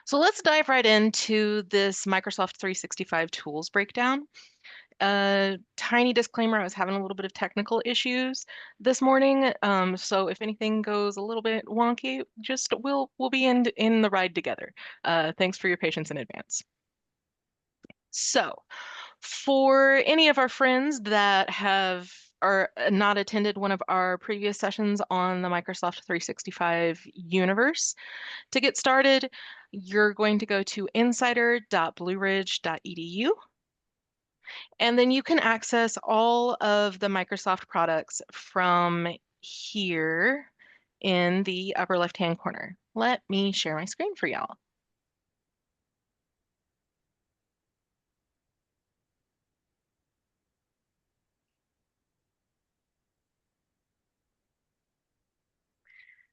So let's dive right into this Microsoft 365 tools breakdown. Tiny disclaimer, I was having a little bit of technical issues this morning. So if anything goes a little bit wonky, just we'll be in the ride together. Thanks for your patience in advance. So for any of our friends that have or not attended one of our previous sessions on the Microsoft 365 universe, to get started, you're going to go to insider.blueridge.edu, and then you can access all of the Microsoft products from here in the upper left-hand corner. Let me share my screen for y'all.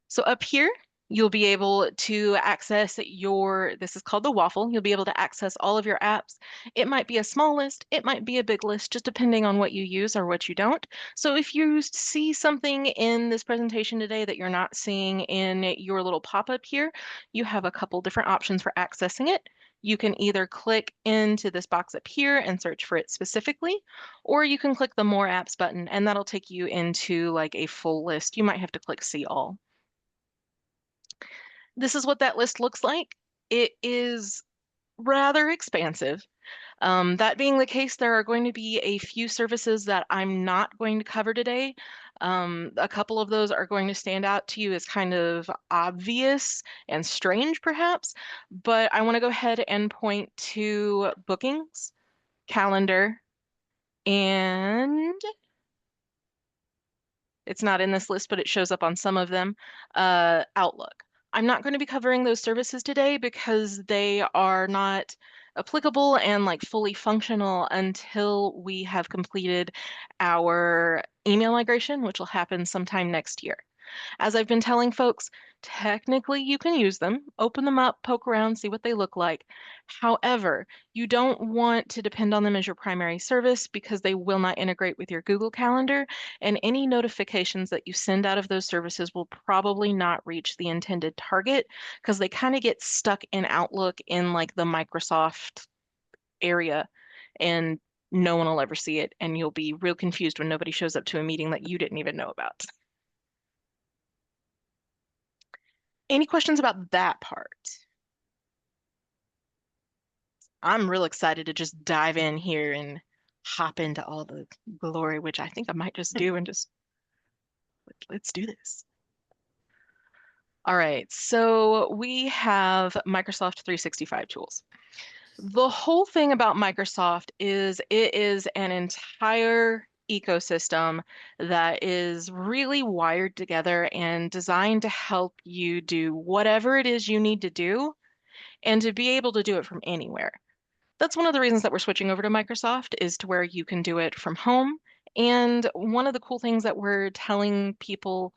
So up here, you'll be able to access this is called the waffle. You'll be able to access all of your apps. It might be a small list, it might be a big list, just depending on what you use or what you don't. So if you see something in this presentation today that you're not seeing in your little pop-up here, you have a couple different options for accessing it. You can either click into this box up here and search for it specifically, or you can click the More Apps button, and that'll take you into like a full list. You might have to click See All. This is what that list looks like. It is rather expansive. That being the case, there are going to be a few services that I'm not going to cover today. A couple of those are going to stand out to you as kind of obvious and strange, perhaps, but I want to go ahead and point to bookings, calendar, and it's not in this list, but it shows up on some of them. Outlook. I'm not going to be covering those services today because they are not applicable and like fully functional until we have completed our email migration, which will happen sometime next year. As I've been telling folks, technically you can use them, open them up, poke around, see what they look like. However, you don't want to depend on them as your primary service because they will not integrate with your Google Calendar, and any notifications that you send out of those services will probably not reach the intended target because they kind of get stuck in Outlook in like the Microsoft area, and no one will ever see it, and you'll be real confused when nobody shows up to a meeting that you didn't even know about. Any questions about that part? I'm real excited to just dive in here and hop into all the glory, which I think I might just do and just let's do this. All right, so we have Microsoft 365 tools. The whole thing about Microsoft is it is an entire ecosystem that is really wired together and designed to help you do whatever it is you need to do and to be able to do it from anywhere. That's one of the reasons that we're switching over to Microsoft is to where you can do it from home. And one of the cool things that we're telling people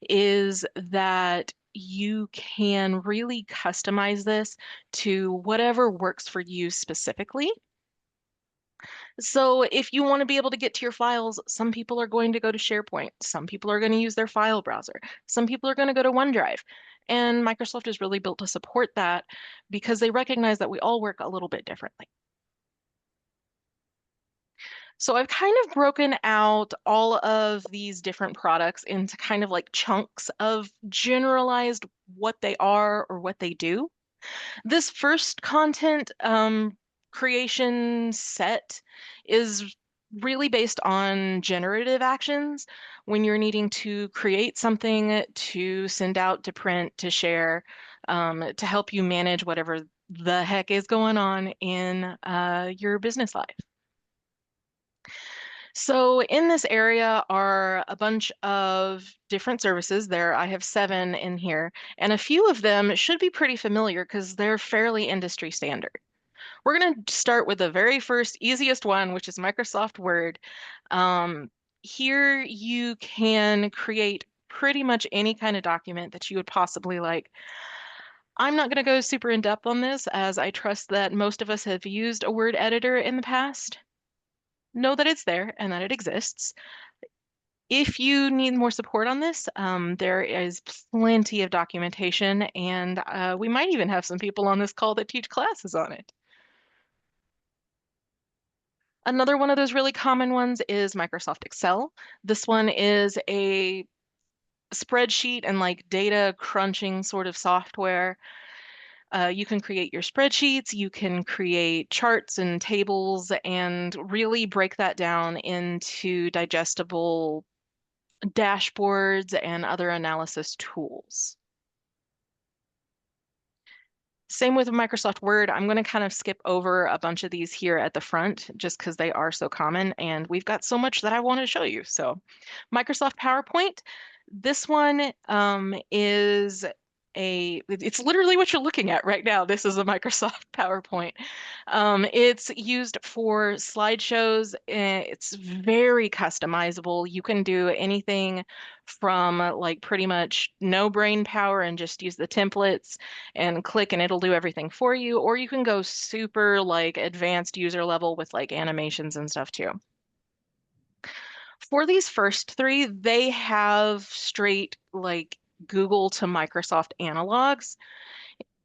is that you can really customize this to whatever works for you specifically. So if you want to be able to get to your files, some people are going to go to SharePoint, some people are going to use their file browser, some people are going to go to OneDrive. And Microsoft is really built to support that because they recognize that we all work a little bit differently. So I've kind of broken out all of these different products into kind of like chunks of generalized what they are or what they do. This first content creation set is really based on generative actions when you're needing to create something to send out, to print, to share, to help you manage whatever the heck is going on in your business life. So in this area are a bunch of different services. I have 7 in here, and a few of them should be pretty familiar because they're fairly industry standard. We're going to start with the very first easiest one, which is Microsoft Word. Here you can create pretty much any kind of document that you would possibly like. I'm not going to go super in depth on this as I trust that most of us have used a word editor in the past, know that it's there and that it exists. If you need more support on this, there is plenty of documentation, and we might even have some people on this call that teach classes on it. Another one of those really common ones is Microsoft Excel. This one is a spreadsheet and like data crunching sort of software. You can create your spreadsheets, you can create charts and tables, and really break that down into digestible dashboards and other analysis tools. Same with Microsoft Word. I'm going to kind of skip over a bunch of these here at the front just because they are so common and we've got so much that I want to show you. So Microsoft PowerPoint, this one is it's literally what you're looking at right now. This is a Microsoft PowerPoint. It's used for slideshows. It's very customizable. You can do anything from like pretty much no brain power and just use the templates and click and it'll do everything for you. Or you can go super like advanced user level with like animations and stuff too. For these first three, they have straight like Google to Microsoft analogs.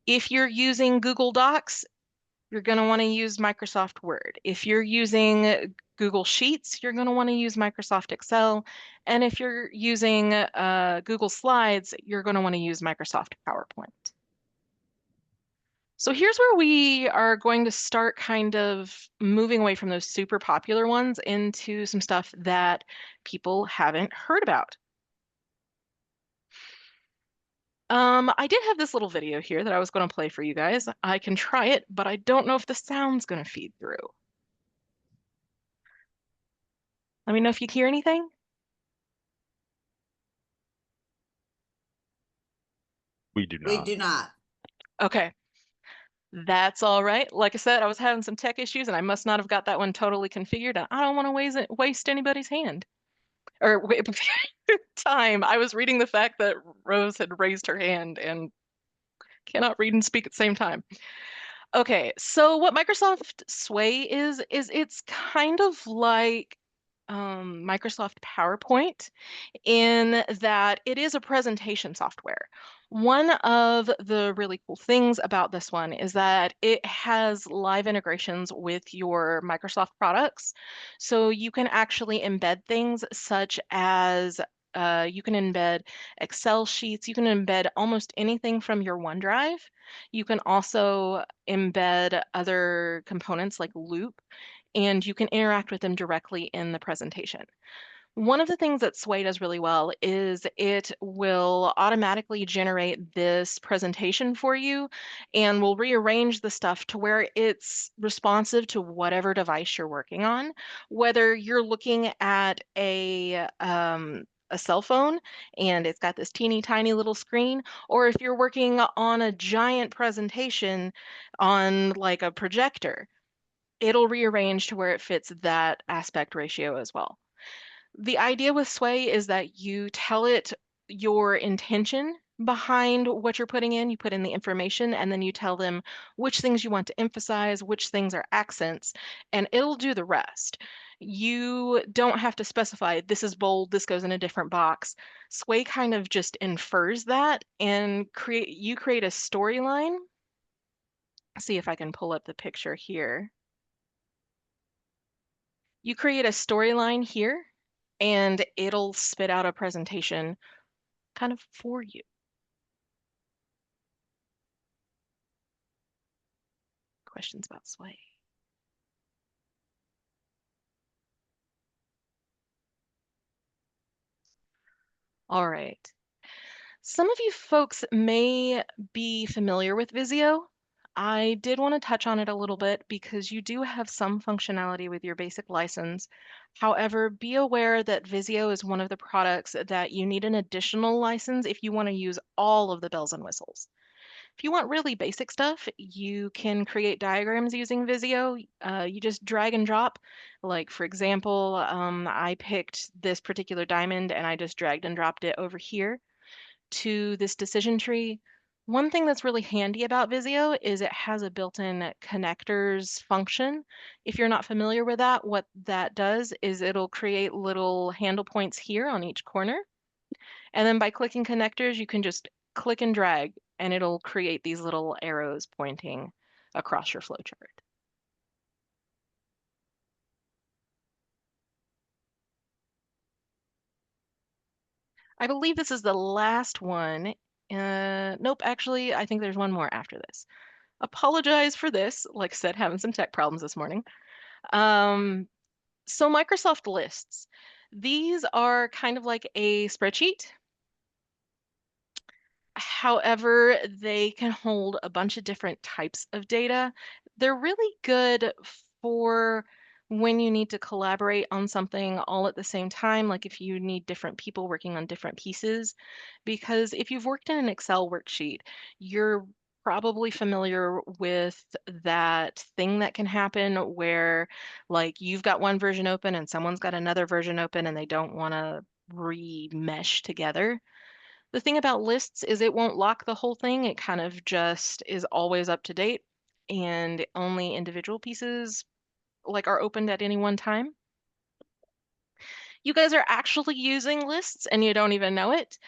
If you're using Google Docs, you're going to want to use Microsoft Word. If you're using Google Sheets, you're going to want to use Microsoft Excel. And if you're using Google Slides, you're going to want to use Microsoft PowerPoint. So here's where we are going to start kind of moving away from those super popular ones into some stuff that people haven't heard about. I did have this little video here that I was going to play for you guys. I can try it, but I don't know if the sound's going to feed through. Let me know if you hear anything. We do We not. do not. Okay, that's all right. Like I said, I was having some tech issues and I must not have got that one totally configured. And I don't want to waste anybody's hand or time. I was reading the fact that Rose had raised her hand and cannot read and speak at the same time. Okay, so what Microsoft Sway is it's kind of like Microsoft PowerPoint in that it is a presentation software. One of the really cool things about this one is that it has live integrations with your Microsoft products. So you can actually embed things such as you can embed Excel sheets, you can embed almost anything from your OneDrive. You can also embed other components like Loop, and you can interact with them directly in the presentation. One of the things that Sway does really well is it will automatically generate this presentation for you and will rearrange the stuff to where it's responsive to whatever device you're working on. Whether you're looking at a cell phone and it's got this teeny tiny little screen, or if you're working on a giant presentation on like a projector, it'll rearrange to where it fits that aspect ratio as well. The idea with Sway is that you tell it your intention behind what you're putting in. You put in the information and then you tell them which things you want to emphasize, which things are accents, and it'll do the rest. You don't have to specify this is bold, this goes in a different box. Sway kind of just infers that and you create a storyline. See if I can pull up the picture here. You create a storyline here and it'll spit out a presentation kind of for you. Questions about Sway? All right. Some of you folks may be familiar with Visio. I did want to touch on it a little bit because you do have some functionality with your basic license. However, be aware that Visio is one of the products that you need an additional license if you want to use all of the bells and whistles. If you want really basic stuff, you can create diagrams using Visio. You just drag and drop. Like, for example, I picked this particular diamond and I just dragged and dropped it over here to this decision tree. One thing that's really handy about Visio is it has a built-in connectors function. If you're not familiar with that, what that does is it'll create little handle points here on each corner. And then by clicking connectors, you can just click and drag, and it'll create these little arrows pointing across your flowchart. I believe this is the last one. Nope, actually, I think there's one more after this. Apologize for this. Like I said, having some tech problems this morning. Um, so Microsoft Lists. These are kind of like a spreadsheet. However, they can hold a bunch of different types of data. They're really good for when you need to collaborate on something all at the same time, like if you need different people working on different pieces. Because if you've worked in an Excel worksheet, you're probably familiar with that thing that can happen where, like, you've got one version open and someone's got another version open and they don't want to remesh together. The thing about lists is it won't lock the whole thing. It kind of just is always up to date and only individual pieces like are opened at any one time. You guys are actually using lists and you don't even know it.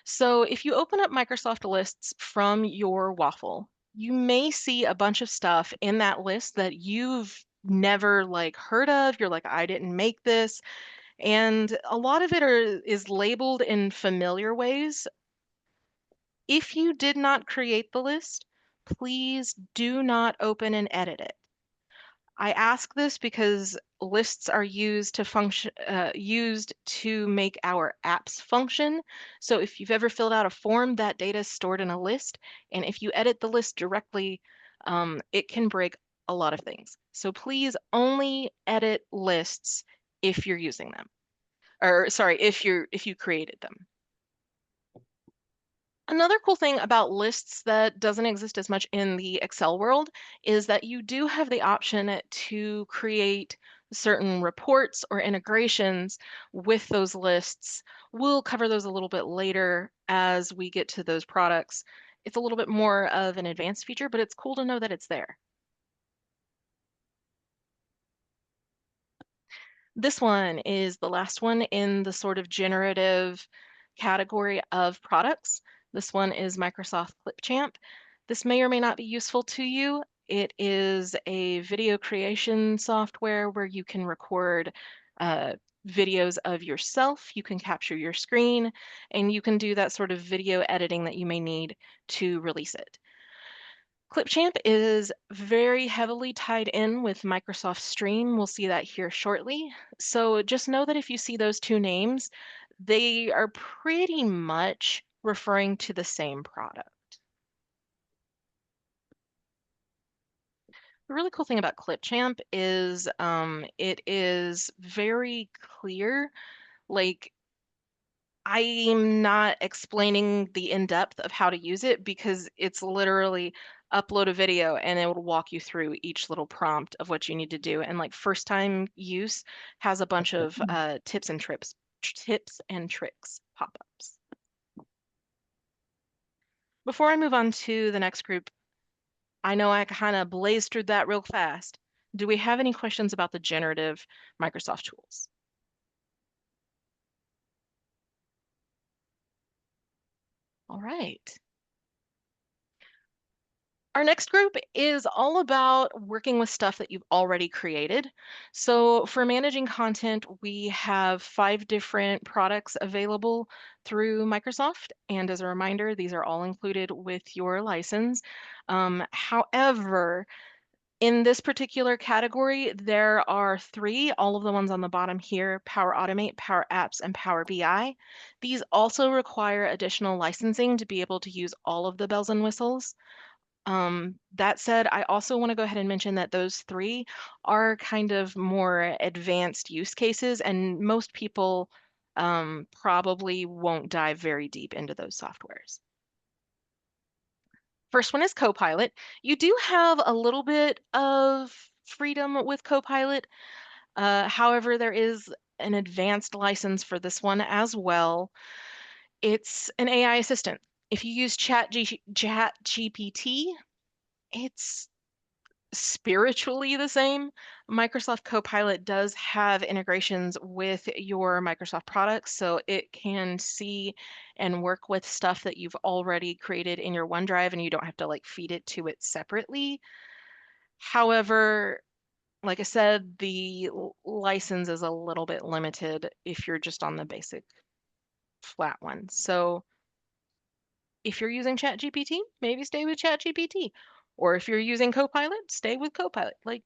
So if you open up Microsoft Lists from your Waffle, you may see a bunch of stuff in that list that you've never like heard of. You're like, I didn't make this. And a lot of it is labeled in familiar ways. If you did not create the list, please do not open and edit it. I ask this because lists are used to function, used to make our apps function. So if you've ever filled out a form, that data is stored in a list, and if you edit the list directly, it can break a lot of things. So please only edit lists if you're using them, or sorry, if you created them. Another cool thing about lists that doesn't exist as much in the Excel world is that you do have the option to create certain reports or integrations with those lists. We'll cover those a little bit later as we get to those products. It's a little bit more of an advanced feature, but it's cool to know that it's there. This one is the last one in the sort of generative category of products. This one is Microsoft Clipchamp. This may or may not be useful to you. It is a video creation software where you can record uh, videos of yourself, you can capture your screen, and you can do that sort of video editing that you may need to release it. Clipchamp is very heavily tied in with Microsoft Stream. We'll see that here shortly. So just know that if you see those two names, they are pretty much referring to the same product. The really cool thing about Clipchamp is it is very clear. Like, I'm not explaining the in-depth of how to use it because it's literally upload a video and it will walk you through each little prompt of what you need to do. And like first time use has a bunch of tips and tricks pop-ups. Before I move on to the next group, I know I kind of blazed through that real fast. Do we have any questions about the generative Microsoft tools? All right. Our next group is all about working with stuff that you've already created. So for managing content, we have 5 different products available through Microsoft. And as a reminder, these are all included with your license. However, in this particular category, there are 3, all of the ones on the bottom here, Power Automate, Power Apps, and Power BI. These also require additional licensing to be able to use all of the bells and whistles. That said, I also want to go ahead and mention that those 3 are kind of more advanced use cases, and most people probably won't dive very deep into those softwares. First one is Copilot. You do have a little bit of freedom with Copilot. However, there is an advanced license for this one as well. It's an AI assistant. If you use Chat GPT, it's spiritually the same. Microsoft Copilot does have integrations with your Microsoft products, so it can see and work with stuff that you've already created in your OneDrive, and you don't have to like feed it to it separately. However, like I said, the license is a little bit limited if you're just on the basic flat one. So if you're using ChatGPT, maybe stay with ChatGPT. Or if you're using Copilot, stay with Copilot. Like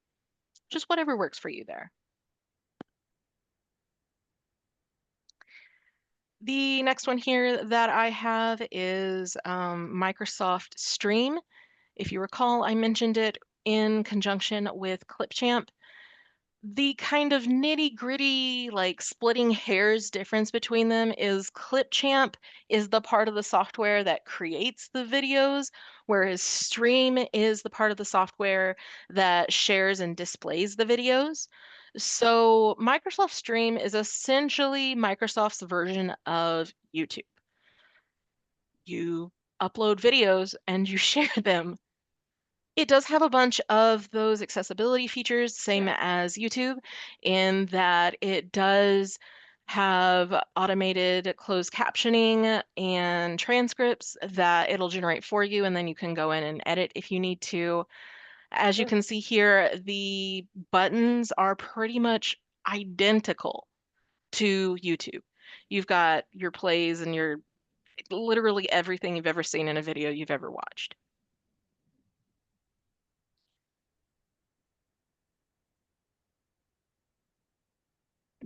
just whatever works for you there. The next one here that I have is Microsoft Stream. If you recall, I mentioned it in conjunction with Clipchamp. The kind of nitty-gritty, like splitting hairs difference between them is Clipchamp is the part of the software that creates the videos, whereas Stream is the part of the software that shares and displays the videos. So Microsoft Stream is essentially Microsoft's version of YouTube. You upload videos and you share them. It does have a bunch of those accessibility features, same as YouTube, in that it does have automated closed captioning and transcripts that it'll generate for you, and then you can go in and edit if you need to. As you Sure. can see here, the buttons are pretty much identical to YouTube. You've got your plays and your literally everything you've ever seen in a video you've ever watched.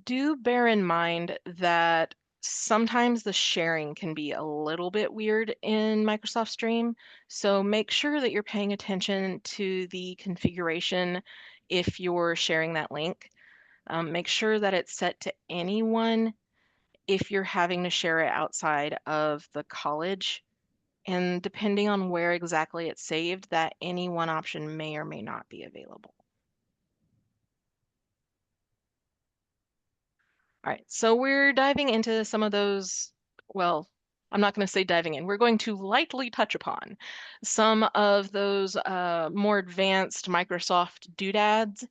Do bear in mind that sometimes the sharing can be a little bit weird in Microsoft Stream. So make sure that you're paying attention to the configuration if you're sharing that link. Make sure that it's set to anyone if you're having to share it outside of the college. And depending on where exactly it's saved, that any one option may or may not be available. All right, so we're diving into some of those, well, I'm not going to say diving in. We're going to lightly touch upon some of those more advanced Microsoft doodads.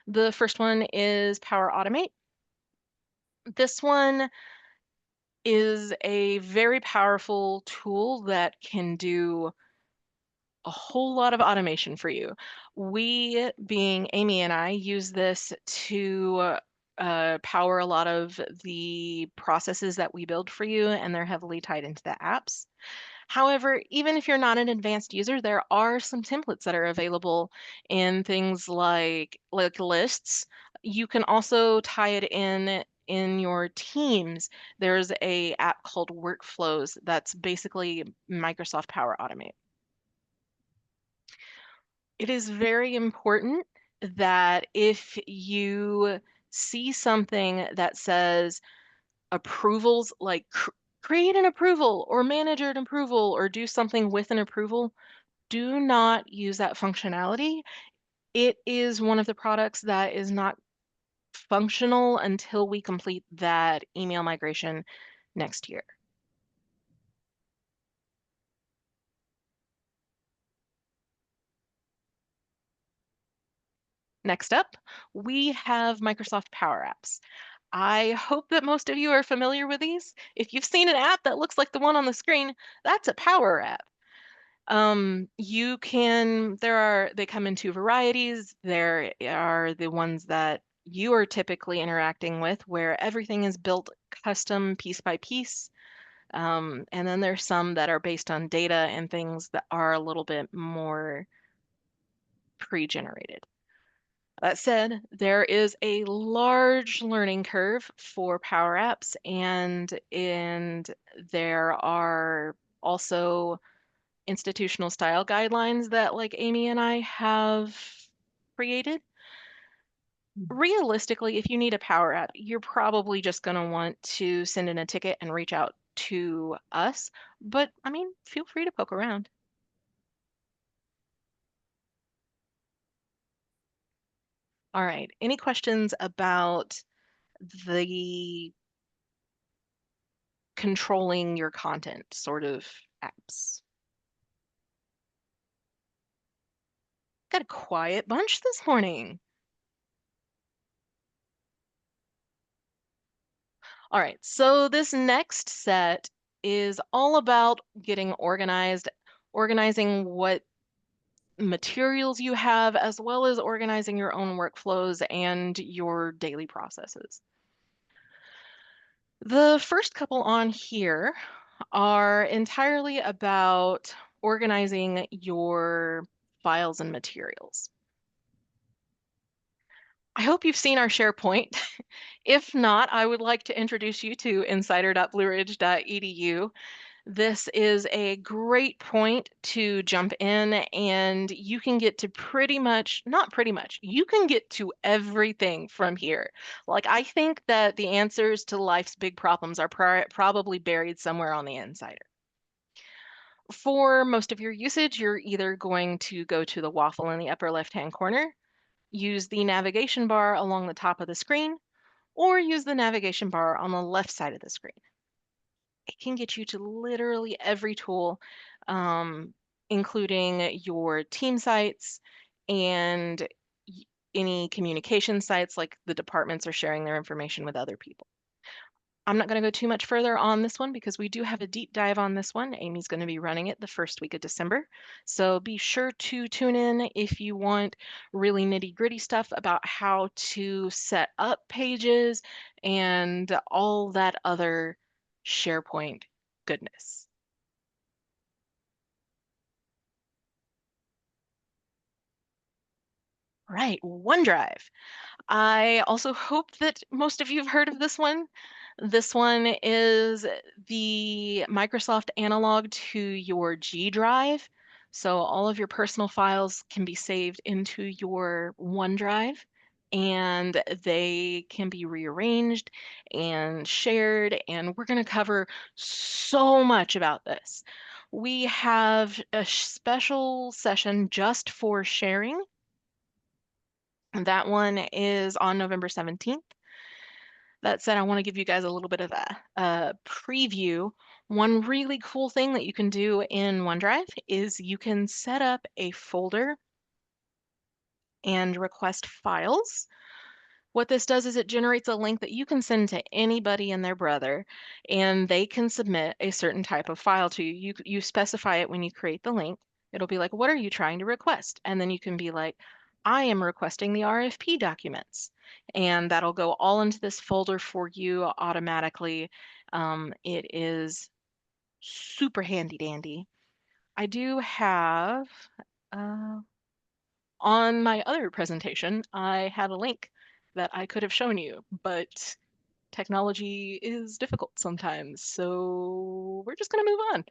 The first one is Power Automate. This one is a very powerful tool that can do a whole lot of automation for you. We, being Amy and I, use this to power a lot of the processes that we build for you, and they're heavily tied into the apps. However, even if you're not an advanced user, there are some templates that are available in things like lists. You can also tie it in your Teams. There's a app called Workflows that's basically Microsoft Power Automate. It is very important that if you see something that says approvals, like create an approval or manage an approval or do something with an approval, do not use that functionality. It is one of the products that is not functional until we complete that email migration next year. Next up, we have Microsoft Power Apps. I hope that most of you are familiar with these. If you've seen an app that looks like the one on the screen, that's a Power App. They come in two varieties. There are the ones that you are typically interacting with, where everything is built custom piece by piece. And then there's some that are based on data and things that are a little bit more pre-generated. That said, there is a large learning curve for Power Apps, and there are also institutional style guidelines that like Amy and I have created. Realistically, if you need a Power App, you're probably just going to want to send in a ticket and reach out to us. But I mean, feel free to poke around. All right. Any questions about the controlling your content sort of apps. Got a quiet bunch this morning. All right, so this next set is all about getting organized, organizing what materials you have, as well as organizing your own workflows and your daily processes. The first couple on here are entirely about organizing your files and materials. I hope you've seen our SharePoint. If not, I would like to introduce you to insider.blueridge.edu. This is a great point to jump in, and you can get to pretty much, not pretty much, you can get to everything from here. Like, I think that the answers to life's big problems are probably buried somewhere on the Insider. For most of your usage, you're either going to go to the waffle in the upper left-hand corner, use the navigation bar along the top of the screen, or use the navigation bar on the left side of the screen. It can get you to literally every tool, um, including your team sites and any communication sites like the departments are sharing their information with other people. I'm not going to go too much further on this one because we do have a deep dive on this one. Amy's going to be running it the first week of December. So be sure to tune in if you want really nitty-gritty stuff about how to set up pages and all that other SharePoint goodness. Right, OneDrive. I also hope that most of you have heard of this one. This one is the Microsoft analog to your G Drive. So all of your personal files can be saved into your OneDrive and they can be rearranged and shared. And we're going to cover so much about this. We have a special session just for sharing. That one is on November 17th. That said, I want to give you guys a little bit of a preview. One really cool thing that you can do in OneDrive is you can set up a folder and request files. What this does is it generates a link that you can send to anybody and their brother, and they can submit a certain type of file to you. You specify it when you create the link. It'll be like, what are you trying to request? And then you can be like, I am requesting the RFP documents. And that'll go all into this folder for you automatically. It is super handy dandy. I do have, uh, on my other presentation, I had a link that I could have shown you, but technology is difficult sometimes, so we're just gonna move on.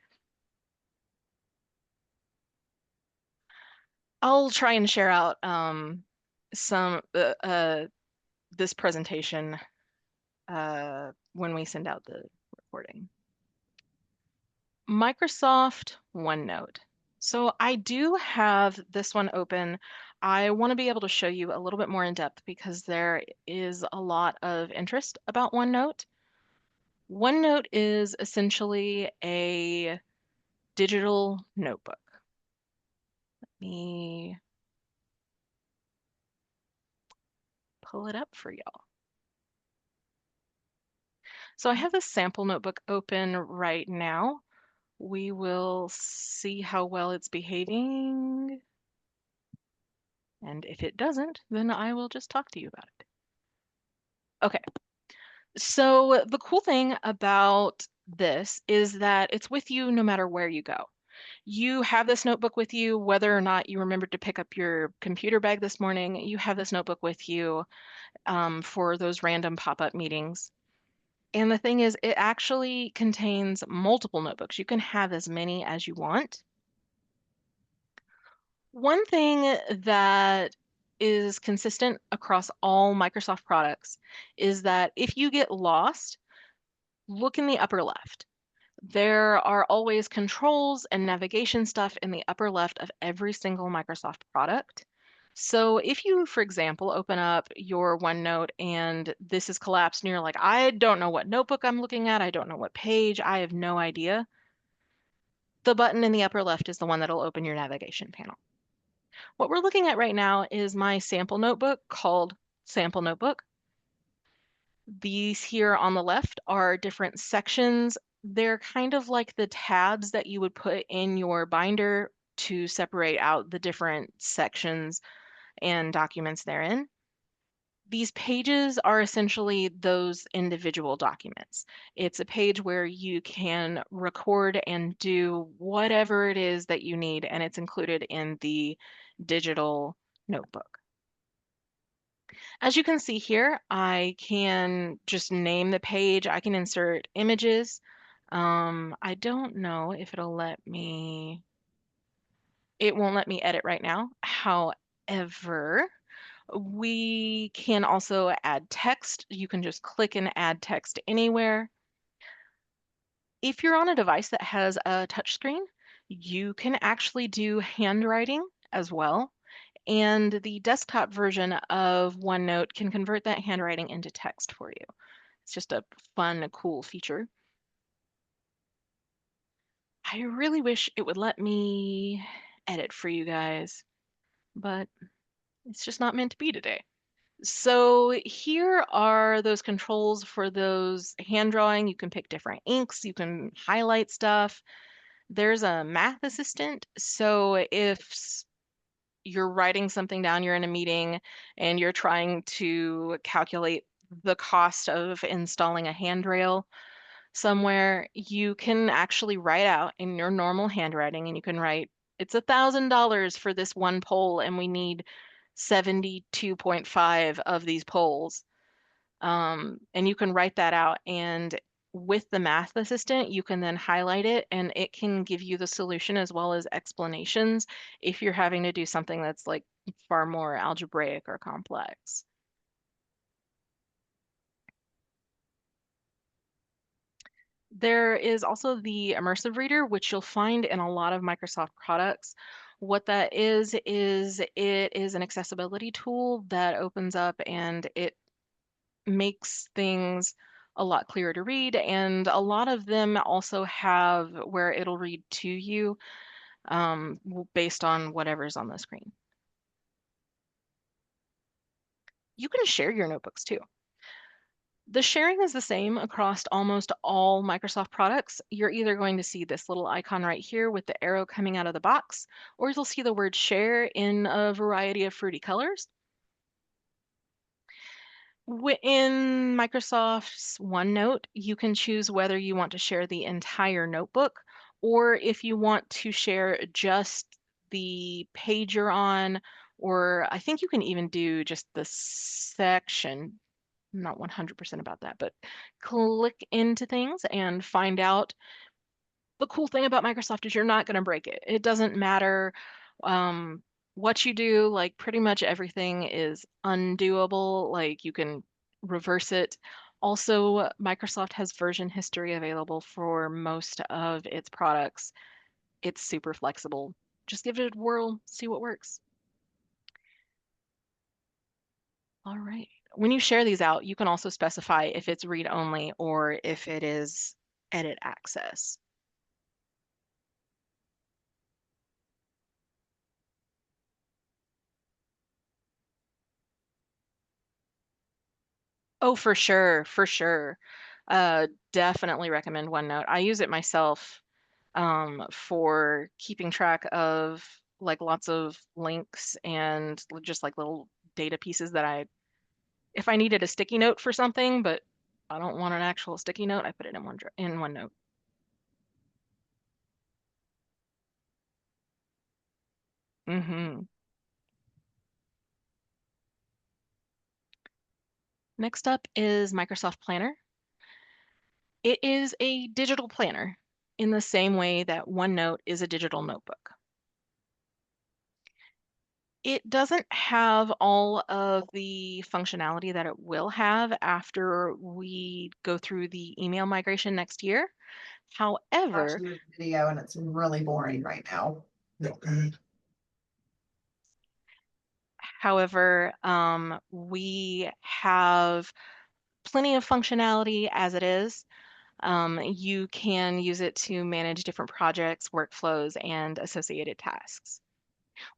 I'll try and share out some this presentation when we send out the recording. Microsoft OneNote. So I do have this one open. I want to be able to show you a little bit more in depth because there is a lot of interest about OneNote. OneNote is essentially a digital notebook. Let me pull it up for y'all. So I have this sample notebook open right now. We will see how well it's behaving. And if it doesn't, then I will just talk to you about it. Okay, so the cool thing about this is that it's with you no matter where you go. You have this notebook with you, whether or not you remembered to pick up your computer bag this morning, you have this notebook with you for those random pop-up meetings. And the thing is, it actually contains multiple notebooks. You can have as many as you want. One thing that is consistent across all Microsoft products is that if you get lost, look in the upper left. There are always controls and navigation stuff in the upper left of every single Microsoft product. So if you, for example, open up your OneNote and this is collapsed and you're like, I don't know what notebook I'm looking at, I don't know what page, I have no idea. The button in the upper left is the one that'll open your navigation panel. What we're looking at right now is my sample notebook called Sample Notebook. These here on the left are different sections. They're kind of like the tabs that you would put in your binder to separate out the different sections and documents therein. These pages are essentially those individual documents. It's a page where you can record and do whatever it is that you need, and it's included in the digital notebook. As you can see here, I can just name the page. I can insert images. I don't know if it'll let me, it won't let me edit right now. However, we can also add text. You can just click and add text anywhere. If you're on a device that has a touchscreen, you can actually do handwriting as well. And the desktop version of OneNote can convert that handwriting into text for you. It's just a fun, cool feature. I really wish it would let me edit for you guys, but it's just not meant to be today. So here are those controls for those hand drawing. You can pick different inks, you can highlight stuff. There's a math assistant. So if you're writing something down, you're in a meeting and you're trying to calculate the cost of installing a handrail somewhere, you can actually write out in your normal handwriting and you can write, it's $1,000 for this one pole and we need 72.5 of these poles. And you can write that out, and with the math assistant, you can then highlight it and it can give you the solution as well as explanations if you're having to do something that's like far more algebraic or complex. There is also the immersive reader, which you'll find in a lot of Microsoft products. What that is it is an accessibility tool that opens up and it makes things a lot clearer to read. And a lot of them also have where it'll read to you based on whatever's on the screen. You can share your notebooks too. The sharing is the same across almost all Microsoft products. You're either going to see this little icon right here with the arrow coming out of the box, or you'll see the word share in a variety of fruity colors. In Microsoft's OneNote, you can choose whether you want to share the entire notebook or if you want to share just the page you're on, or I think you can even do just the section. I'm not 100% about that, but click into things and find out. The cool thing about Microsoft is you're not going to break it. It doesn't matter um, what you do, like pretty much everything is undoable. Like you can reverse it. Also, Microsoft has version history available for most of its products. It's super flexible. Just give it a whirl, see what works. All right. When you share these out, you can also specify if it's read only or if it is edit access. Oh, for sure, for sure. Definitely recommend OneNote. I use it myself for keeping track of like lots of links and just like little data pieces that if I needed a sticky note for something, but I don't want an actual sticky note, I put it in OneNote. hmm Next up is Microsoft Planner. It is a digital planner in the same way that OneNote is a digital notebook. It doesn't have all of the functionality that it will have after we go through the email migration next year. However, Watching this video and it's really boring right now. Okay. we have plenty of functionality as it is. You can use it to manage different projects, workflows, and associated tasks.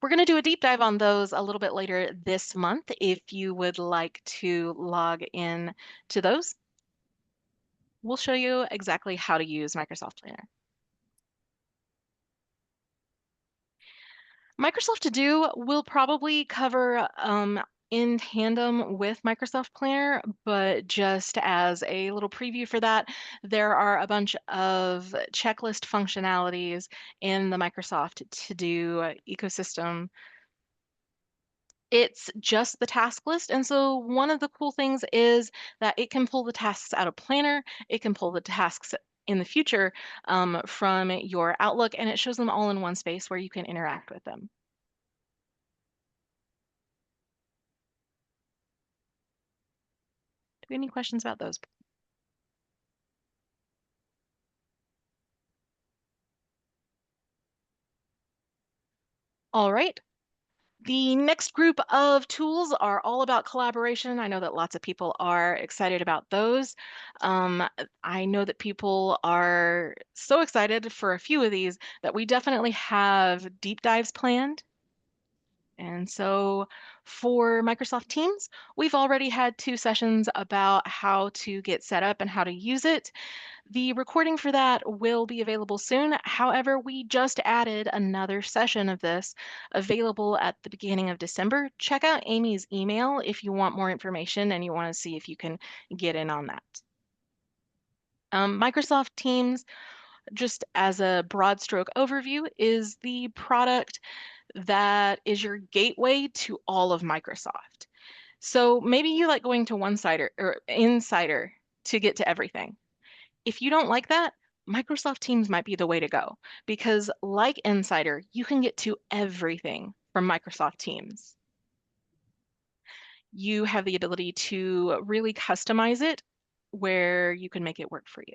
We're going to do a deep dive on those a little bit later this month if you would like to log in to those. We'll show you exactly how to use Microsoft Planner. Microsoft To Do will probably cover in tandem with Microsoft Planner, but just as a little preview for that, there are a bunch of checklist functionalities in the Microsoft To Do ecosystem. It's just the task list. And so one of the cool things is that it can pull the tasks out of Planner. It can pull the tasks in the future from your Outlook, and it shows them all in one space where you can interact with them. Do we have any questions about those? All right. The next group of tools are all about collaboration. I know that lots of people are excited about those. I know that people are so excited for a few of these that we definitely have deep dives planned. And so for Microsoft Teams, we've already had 2 sessions about how to get set up and how to use it. The recording for that will be available soon. However, we just added another session of this available at the beginning of December. Check out Amy's email if you want more information and you want to see if you can get in on that. Microsoft Teams, just as a broad stroke overview, is the product that is your gateway to all of Microsoft. So maybe you like going to One-Sider or Insider to get to everything. If you don't like that, Microsoft Teams might be the way to go because, like Insider, you can get to everything from Microsoft Teams. You have the ability to really customize it where you can make it work for you.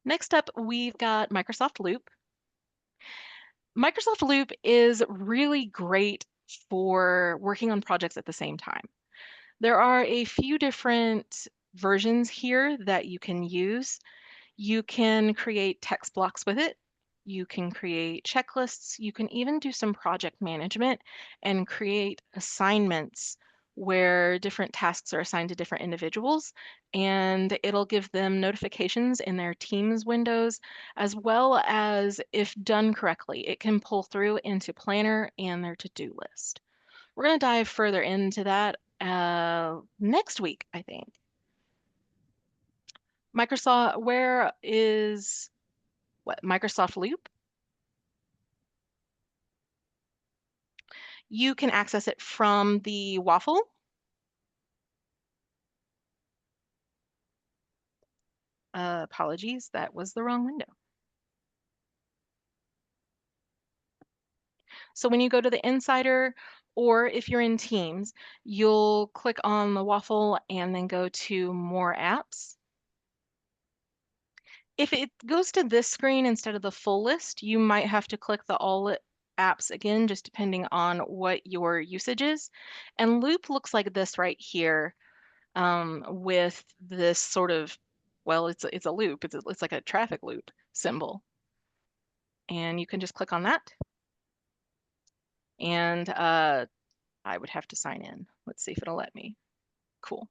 Next up, we've got Microsoft Loop. Microsoft Loop is really great for working on projects at the same time. There are a few different versions here that you can use. You can create text blocks with it. You can create checklists. You can even do some project management and create assignments where different tasks are assigned to different individuals, and it'll give them notifications in their Teams windows, as well as, if done correctly, it can pull through into Planner and their to-do list. We're going to dive further into that next week, I think. Microsoft, where is what? Microsoft Loop. You can access it from the waffle. Apologies, that was the wrong window. So when you go to the Insider, or if you're in Teams, you'll click on the waffle and then go to More Apps. If it goes to this screen instead of the full list, you might have to click the All Apps again, just depending on what your usage is. And Loop looks like this right here with this sort of, well, it's a loop. It's like a traffic loop symbol. And you can just click on that. And I would have to sign in. Let's see if it'll let me. Cool.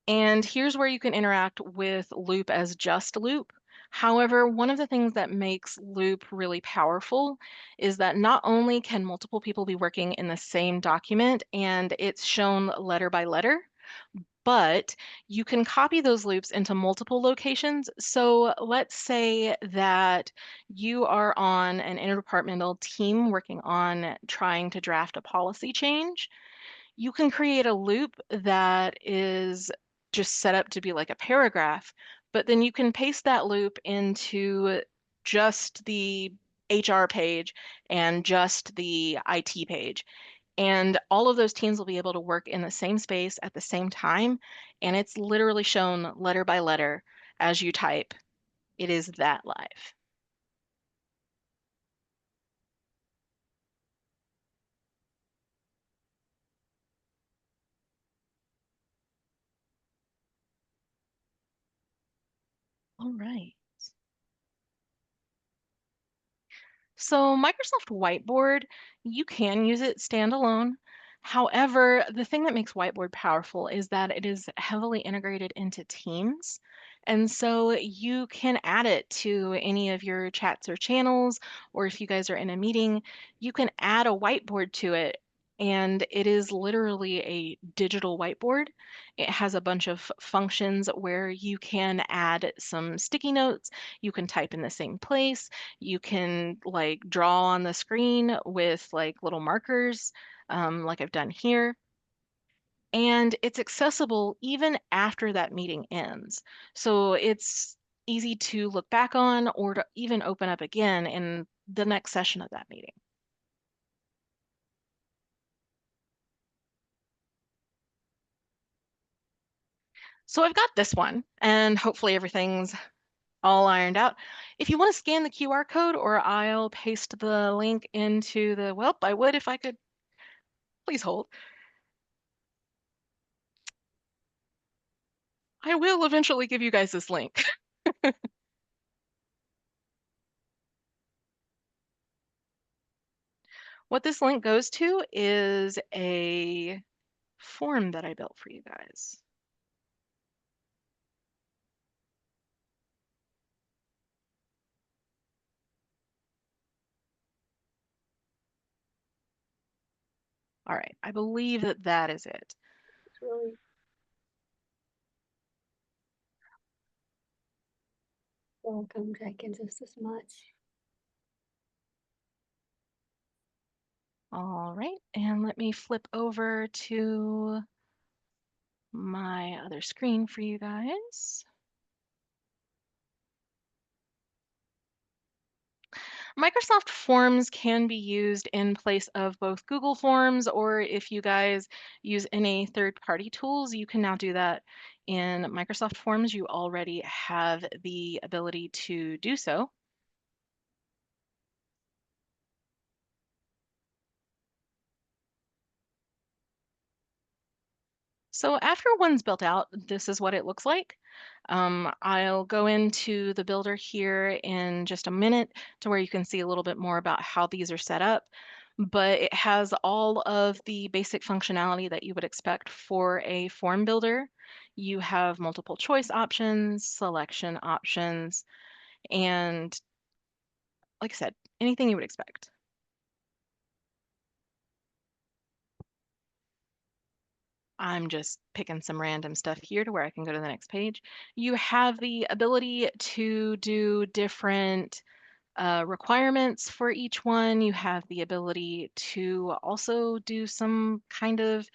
And here's where you can interact with Loop as just Loop. However, one of the things that makes Loop really powerful is that not only can multiple people be working in the same document and it's shown letter by letter, but you can copy those loops into multiple locations. So let's say that you are on an interdepartmental team working on trying to draft a policy change. You can create a loop that is just set up to be like a paragraph, but then you can paste that loop into just the HR page and just the IT page. And all of those teams will be able to work in the same space at the same time. And it's literally shown letter by letter as you type. It is that live. All right. So Microsoft Whiteboard, you can use it standalone. However, the thing that makes Whiteboard powerful is that it is heavily integrated into Teams. And so you can add it to any of your chats or channels, or if you guys are in a meeting, you can add a whiteboard to it. And it is literally a digital whiteboard. It has a bunch of functions where you can add some sticky notes, you can type in the same place, you can like draw on the screen with like little markers, like I've done here. And it's accessible even after that meeting ends. So it's easy to look back on or to even open up again in the next session of that meeting. So I've got this one, and hopefully everything's all ironed out. If you want to scan the QR code, or I'll paste the link into the, well, I would if I could. Please hold. I will eventually give you guys this link. What this link goes to is a form that I built for you guys. All right, I believe that that is it. It's really welcome, Jenkins, this much. All right, and let me flip over to my other screen for you guys. Microsoft Forms can be used in place of both Google Forms, or if you guys use any third-party tools, you can now do that in Microsoft Forms. You already have the ability to do so. So after one's built out, this is what it looks like. I'll go into the builder here in just a minute to where you can see a little bit more about how these are set up. But it has all of the basic functionality that you would expect for a form builder. You have multiple choice options, selection options, and like I said, anything you would expect. I'm just picking some random stuff here to where I can go to the next page. You have the ability to do different requirements for each one. You have the ability to also do some kind of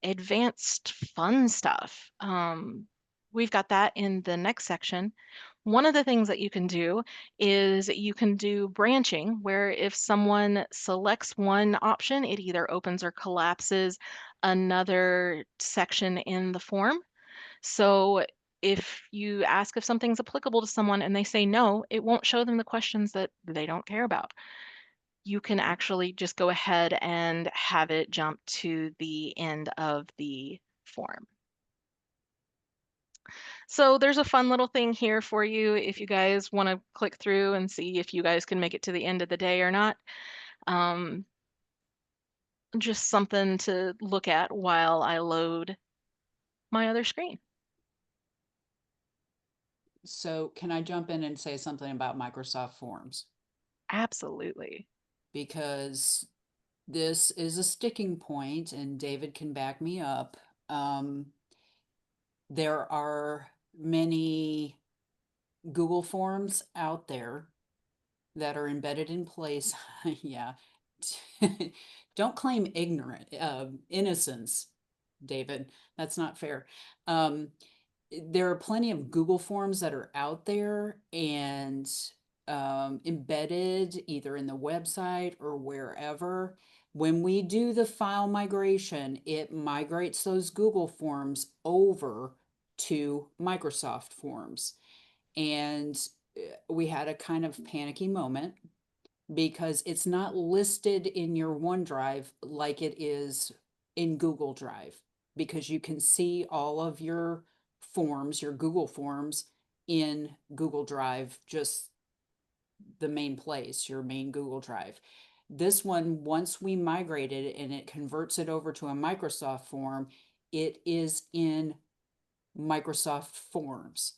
advanced fun stuff. We've got that in the next section. One of the things that you can do is you can do branching, where if someone selects one option, it either opens or collapses another section in the form. So if you ask if something's applicable to someone and they say no, it won't show them the questions that they don't care about. You can actually just go ahead and have it jump to the end of the form. So there's a fun little thing here for you if you guys want to click through and see if you guys can make it to the end of the day or not. Um, just something to look at while I load my other screen. So can I jump in and say something about Microsoft Forms? Absolutely. Because this is a sticking point, and David can back me up. There are many Google Forms out there that are embedded in place. Yeah. Don't claim innocence, David. That's not fair. There are plenty of Google Forms that are out there and embedded either in the website or wherever. When we do the file migration, it migrates those Google Forms over to Microsoft Forms. And we had a kind of panicky moment because it's not listed in your OneDrive like it is in Google Drive, because you can see all of your forms, your Google Forms, in Google Drive, just the main place, your main Google Drive. This one, once we migrate it and it converts it over to a Microsoft form, it is in Microsoft Forms.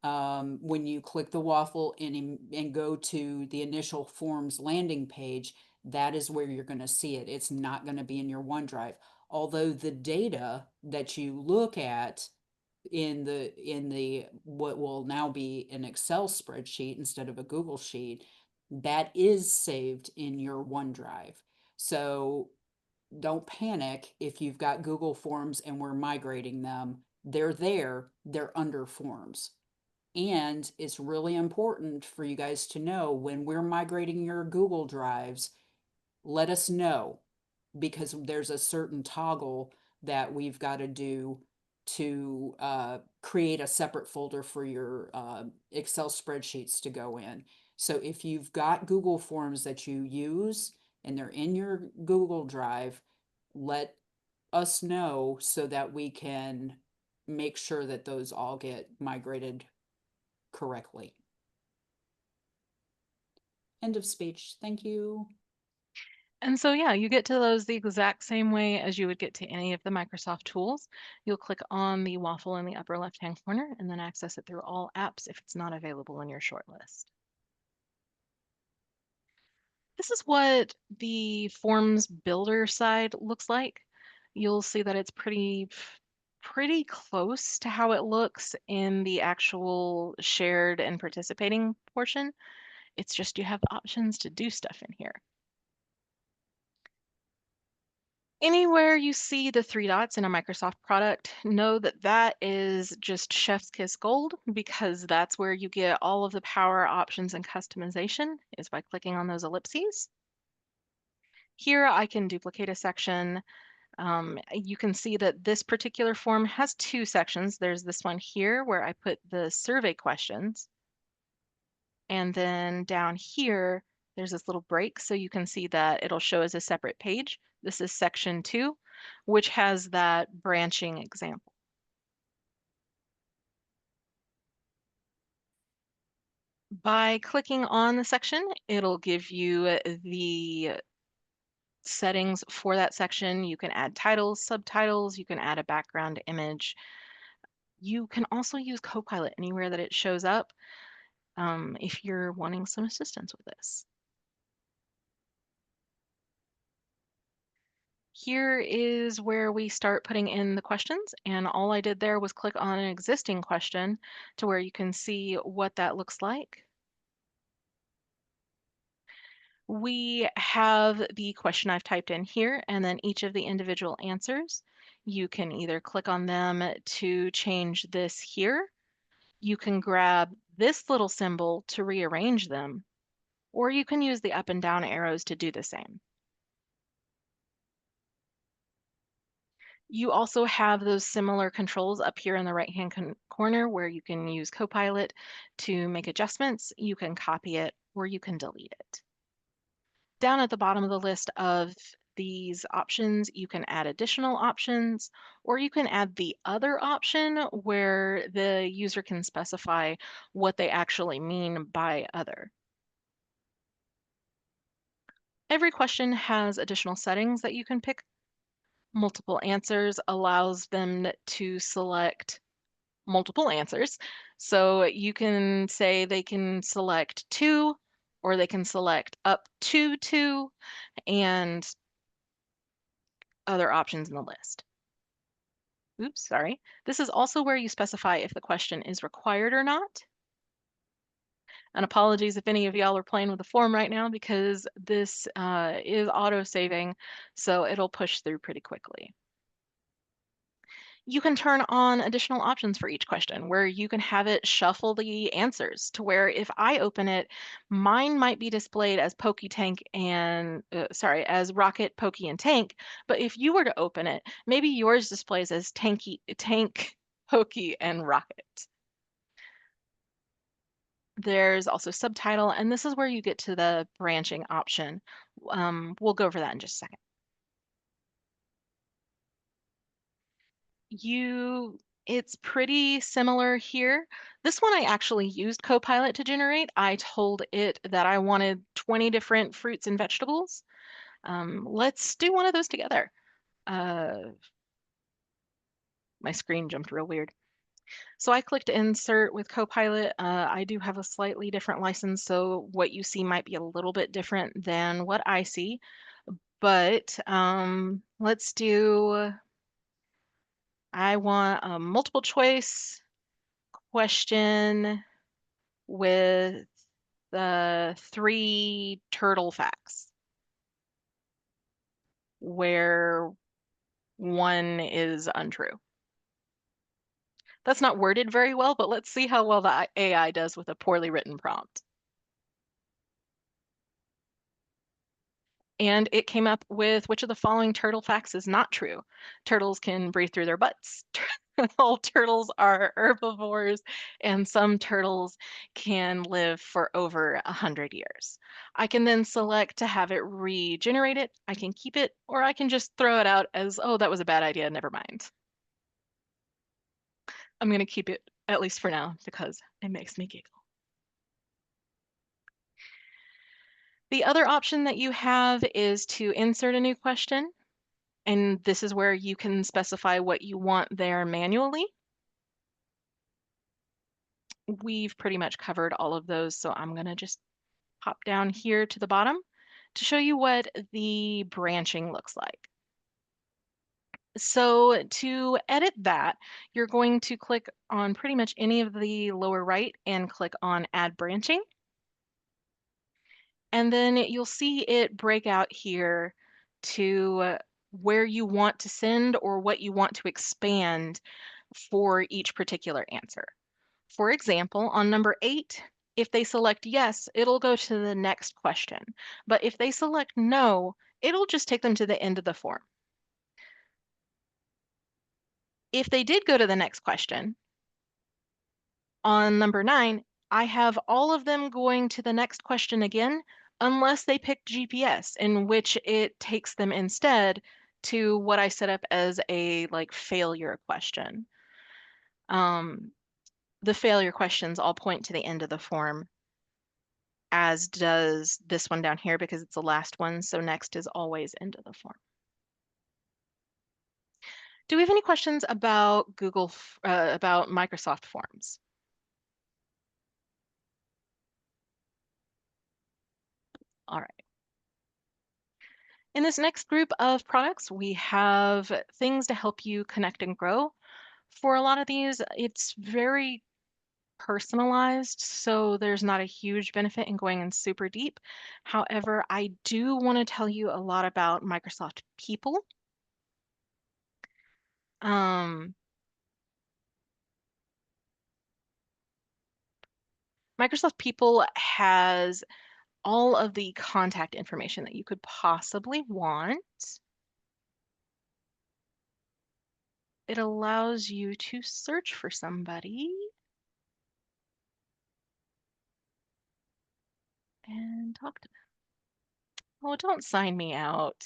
When you click the waffle and go to the initial Forms landing page, that is where you're going to see it. It's not going to be in your OneDrive. Although the data that you look at in the what will now be an Excel spreadsheet instead of a Google sheet, that is saved in your OneDrive. So don't panic if you've got Google Forms and we're migrating them. They're there, they're under Forms. And it's really important for you guys to know when we're migrating your Google Drives, let us know, because there's a certain toggle that we've got to do to create a separate folder for your Excel spreadsheets to go in. So if you've got Google Forms that you use and they're in your Google Drive, let us know so that we can make sure that those all get migrated correctly. End of speech. Thank you. And so, yeah, you get to those the exact same way as you would get to any of the Microsoft tools. You'll click on the waffle in the upper left-hand corner and then access it through all apps if it's not available in your shortlist. This is what the Forms Builder side looks like. You'll see that it's pretty close to how it looks in the actual shared and participating portion. It's just you have options to do stuff in here. Anywhere you see the three dots in a Microsoft product, know that that is just Chef's Kiss Gold, because that's where you get all of the power, options, and customization is by clicking on those ellipses. Here I can duplicate a section. You can see that this particular form has two sections. There's this one here where I put the survey questions. And then down here, there's this little break. So you can see that it'll show as a separate page. This is section 2, which has that branching example. By clicking on the section, it'll give you the settings for that section. You can add titles, subtitles, you can add a background image. You can also use Copilot anywhere that it shows up if you're wanting some assistance with this. Here is where we start putting in the questions, and all I did there was click on an existing question to where you can see what that looks like. We have the question I've typed in here, and then each of the individual answers. You can either click on them to change this here. You can grab this little symbol to rearrange them, or you can use the up and down arrows to do the same. You also have those similar controls up here in the right-hand corner where you can use Copilot to make adjustments. You can copy it or you can delete it. Down at the bottom of the list of these options, you can add additional options, or you can add the other option where the user can specify what they actually mean by other. Every question has additional settings that you can pick. Multiple answers allows them to select multiple answers. So you can say they can select 2, or they can select up to 2, and other options in the list. Oops, sorry. This is also where you specify if the question is required or not. And apologies if any of y'all are playing with the form right now, because this is auto-saving, so it'll push through pretty quickly. You can turn on additional options for each question where you can have it shuffle the answers to where if I open it, mine might be displayed as Pokey Tank and, as Rocket, Pokey, and Tank. But if you were to open it, maybe yours displays as Tank, Pokey, and Rocket. There's also subtitle, and this is where you get to the branching option. We'll go over that in just a second. You It's pretty similar here. This one I actually used Copilot to generate. I told it that I wanted 20 different fruits and vegetables. Let's do one of those together. My screen jumped real weird. So I clicked insert with Copilot. I do have a slightly different license, so what you see might be a little bit different than what I see. But let's do, I want a multiple choice question with the 3 turtle facts, where one is untrue. That's not worded very well, but let's see how well the AI does with a poorly written prompt. And it came up with which of the following turtle facts is not true. Turtles can breathe through their butts. All turtles are herbivores, and some turtles can live for over 100 years. I can then select to have it regenerate it. I can keep it, or I can just throw it out as, oh, that was a bad idea, never mind. I'm going to keep it, at least for now, because it makes me giggle. The other option that you have is to insert a new question. And this is where you can specify what you want there manually. We've pretty much covered all of those, so I'm going to just pop down here to the bottom to show you what the branching looks like. So to edit that, you're going to click on pretty much any of the lower right and click on Add Branching. And then you'll see it break out here to where you want to send or what you want to expand for each particular answer. For example, on number 8, if they select yes, it'll go to the next question. But if they select no, it'll just take them to the end of the form. If they did go to the next question, on number 9, I have all of them going to the next question again, unless they pick GPS, in which it takes them instead to what I set up as a like failure question. The failure questions all point to the end of the form, as does this one down here because it's the last one. So next is always end of the form. Do we have any questions about about Microsoft Forms? All right. In this next group of products, we have things to help you connect and grow. For a lot of these, it's very personalized, so there's not a huge benefit in going in super deep. However, I do want to tell you a lot about Microsoft People. Microsoft People has all of the contact information that you could possibly want. It allows you to search for somebody and talk to them. Oh, don't sign me out.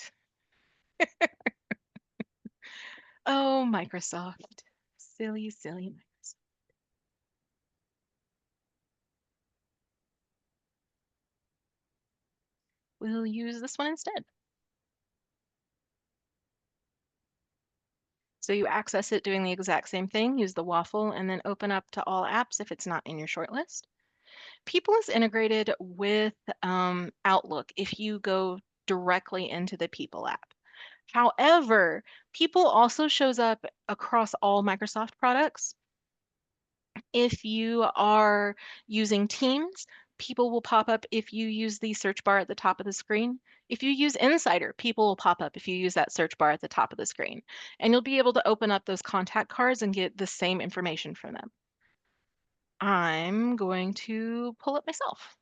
Oh, Microsoft. Silly, silly Microsoft. We'll use this one instead. So you access it doing the exact same thing, use the waffle, and then open up to all apps if it's not in your shortlist. People is integrated with Outlook if you go directly into the People app. However, People also shows up across all Microsoft products. If you are using Teams, People will pop up if you use the search bar at the top of the screen. If you use Insider, People will pop up if you use that search bar at the top of the screen. And you'll be able to open up those contact cards and get the same information from them. I'm going to pull it myself.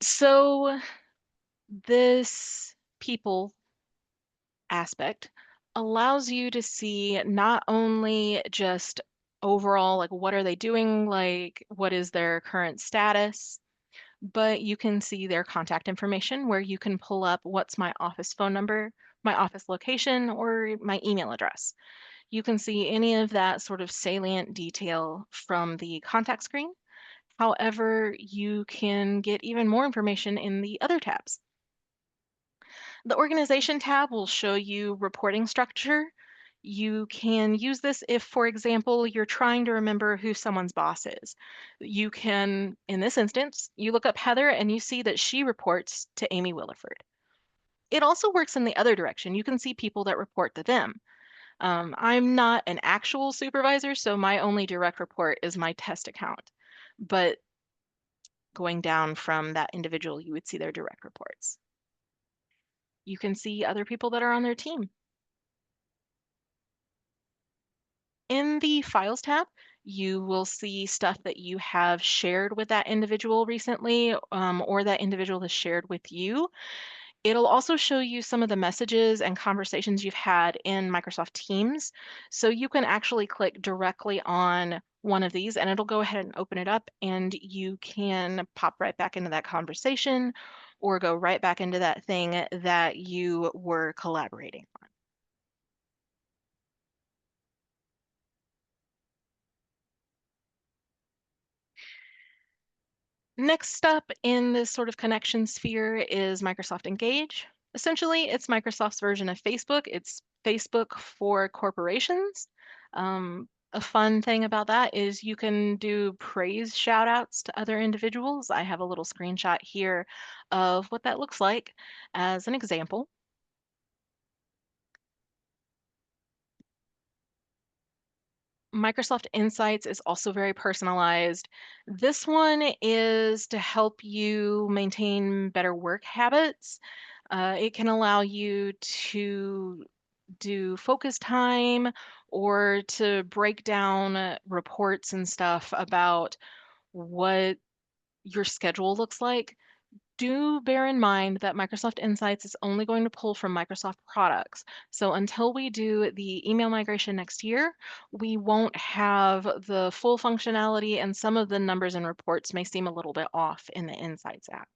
So this People aspect allows you to see not only just overall, like what are they doing, like what is their current status, but you can see their contact information where you can pull up what's my office phone number, my office location, or my email address. You can see any of that sort of salient detail from the contact screen. However, you can get even more information in the other tabs. The organization tab will show you reporting structure. You can use this if, for example, you're trying to remember who someone's boss is. You can, in this instance, you look up Heather and you see that she reports to Amy Williford. It also works in the other direction. You can see people that report to them. I'm not an actual supervisor, so my only direct report is my test account. But going down from that individual, you would see their direct reports. You can see other people that are on their team. In the Files tab, you will see stuff that you have shared with that individual recently, or that individual has shared with you. It'll also show you some of the messages and conversations you've had in Microsoft Teams. So you can actually click directly on one of these and it'll go ahead and open it up, and you can pop right back into that conversation or go right back into that thing that you were collaborating on. Next up in this sort of connection sphere is Microsoft Engage. Essentially, it's Microsoft's version of Facebook. It's Facebook for corporations. A fun thing about that is you can do praise shout outs to other individuals. I have a little screenshot here of what that looks like as an example. Microsoft Insights is also very personalized. This one is to help you maintain better work habits. It can allow you to do focus time or to break down reports and stuff about what your schedule looks like. Do bear in mind that Microsoft Insights is only going to pull from Microsoft products. So until we do the email migration next year, we won't have the full functionality, and some of the numbers and reports may seem a little bit off in the Insights app.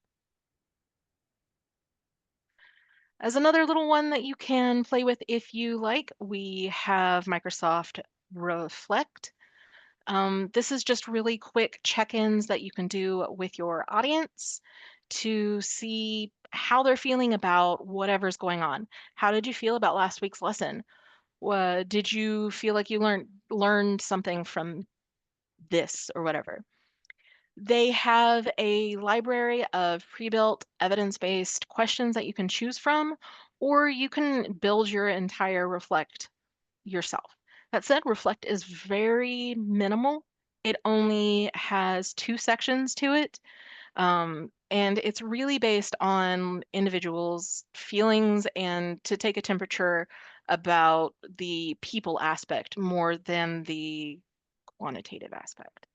As another little one that you can play with if you like, we have Microsoft Reflect. This is just really quick check-ins that you can do with your audience to see how they're feeling about whatever's going on. How did you feel about last week's lesson? Did you feel like you learned something from this or whatever? They have a library of pre-built evidence-based questions that you can choose from, or you can build your entire Reflect yourself. That said, Reflect is very minimal. It only has 2 sections to it. And it's really based on individuals' feelings and to take a temperature about the people aspect more than the quantitative aspect.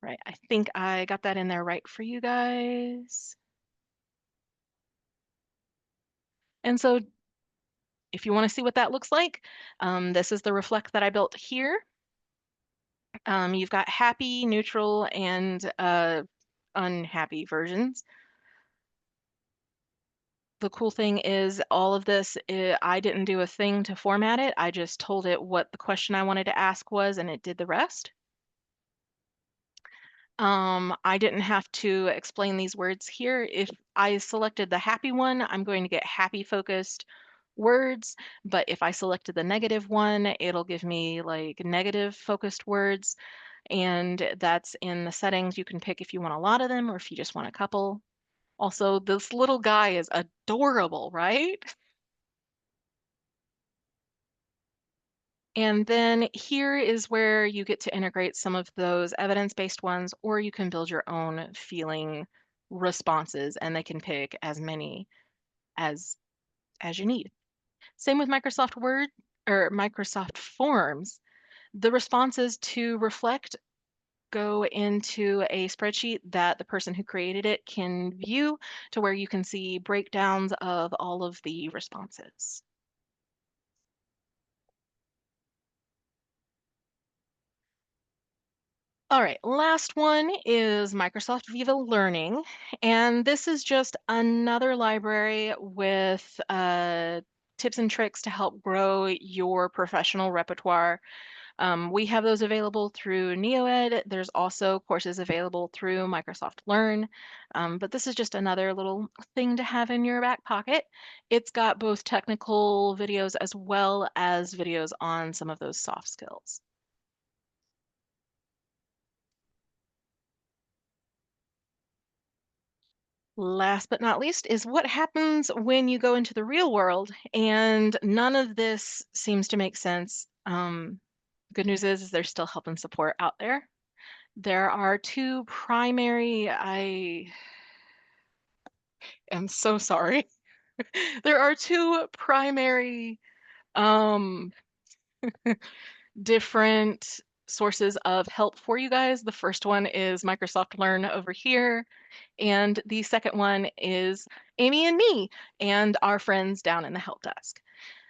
Right, I think I got that in there right for you guys. And so if you want to see what that looks like, this is the Reflect that I built here. You've got happy, neutral, and unhappy versions. The cool thing is all of this, I didn't do a thing to format it. I just told it what the question I wanted to ask was, and it did the rest. I didn't have to explain these words here. If I selected the happy one, I'm going to get happy focused words. But if I selected the negative one, it'll give me like negative focused words. And that's in the settings. You can pick if you want a lot of them or if you just want a couple. Also, this little guy is adorable, right? And then here is where you get to integrate some of those evidence-based ones, or you can build your own feeling responses, and they can pick as many as you need. Same with Microsoft Word or Microsoft Forms. The responses to Reflect go into a spreadsheet that the person who created it can view, to where you can see breakdowns of all of the responses. All right, last one is Microsoft Viva Learning, and this is just another library with tips and tricks to help grow your professional repertoire. We have those available through NeoEd. There's also courses available through Microsoft Learn, but this is just another little thing to have in your back pocket. It's got both technical videos as well as videos on some of those soft skills. Last but not least is what happens when you go into the real world, and none of this seems to make sense. Good news is there's still help and support out there. There are two primary, I am so sorry. There are two primary um, different sources of help for you guys. The first one is Microsoft Learn over here, and the second one is Amy and me and our friends down in the help desk.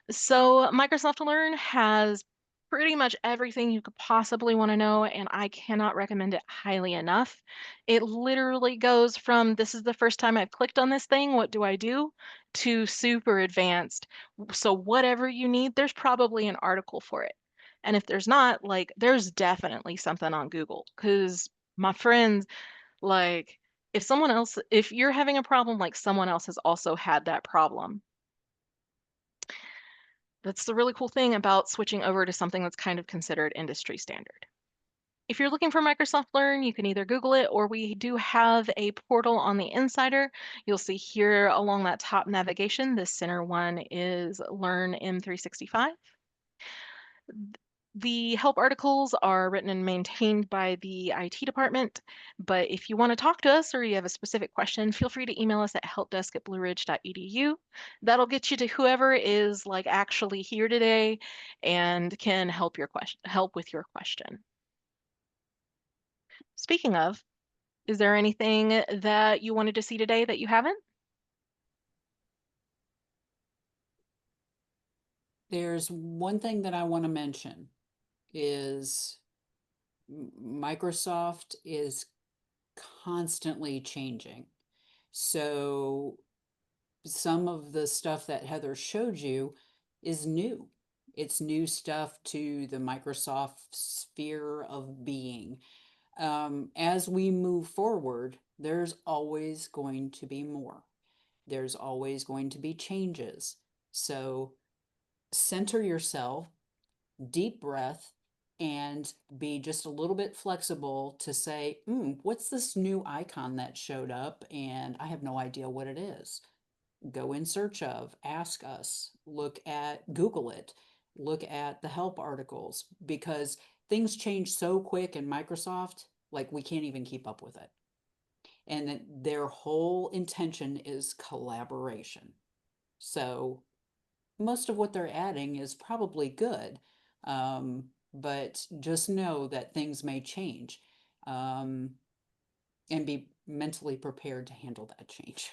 So Microsoft Learn has pretty much everything you could possibly want to know, and I cannot recommend it highly enough. It literally goes from this is the first time I've clicked on this thing, what do I do? To super advanced. So whatever you need, there's probably an article for it. And if there's not, like, there's definitely something on Google because my friends, like, if you're having a problem, like someone else has also had that problem. That's the really cool thing about switching over to something that's kind of considered industry standard. If you're looking for Microsoft Learn, you can either Google it or we do have a portal on the Insider. You'll see here along that top navigation, the center one is Learn M365. The help articles are written and maintained by the IT department, but if you want to talk to us or you have a specific question, feel free to email us at helpdesk@blueridge.edu. That'll get you to whoever is like actually here today and can help with your question. Speaking of, is there anything that you wanted to see today that you haven't? There's one thing that I want to mention is Microsoft is constantly changing. So some of the stuff that Heather showed you is new. It's new stuff to the Microsoft sphere of being. As we move forward, there's always going to be more. There's always going to be changes. So center yourself, deep breath, and be just a little bit flexible to say, what's this new icon that showed up? And I have no idea what it is. Go in search of, ask us, look at, Google it, look at the help articles, because things change so quick in Microsoft, like we can't even keep up with it. And their whole intention is collaboration. So most of what they're adding is probably good, but just know that things may change, and be mentally prepared to handle that change.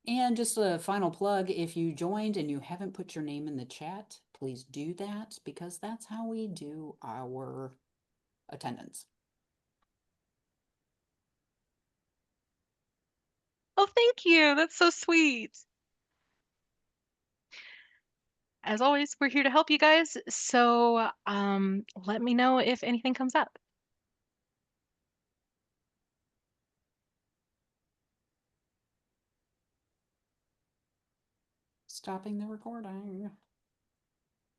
And just a final plug, if you joined and you haven't put your name in the chat, please do that because that's how we do our attendance. Oh, thank you. That's so sweet. As always, we're here to help you guys. So let me know if anything comes up. Stopping the recording.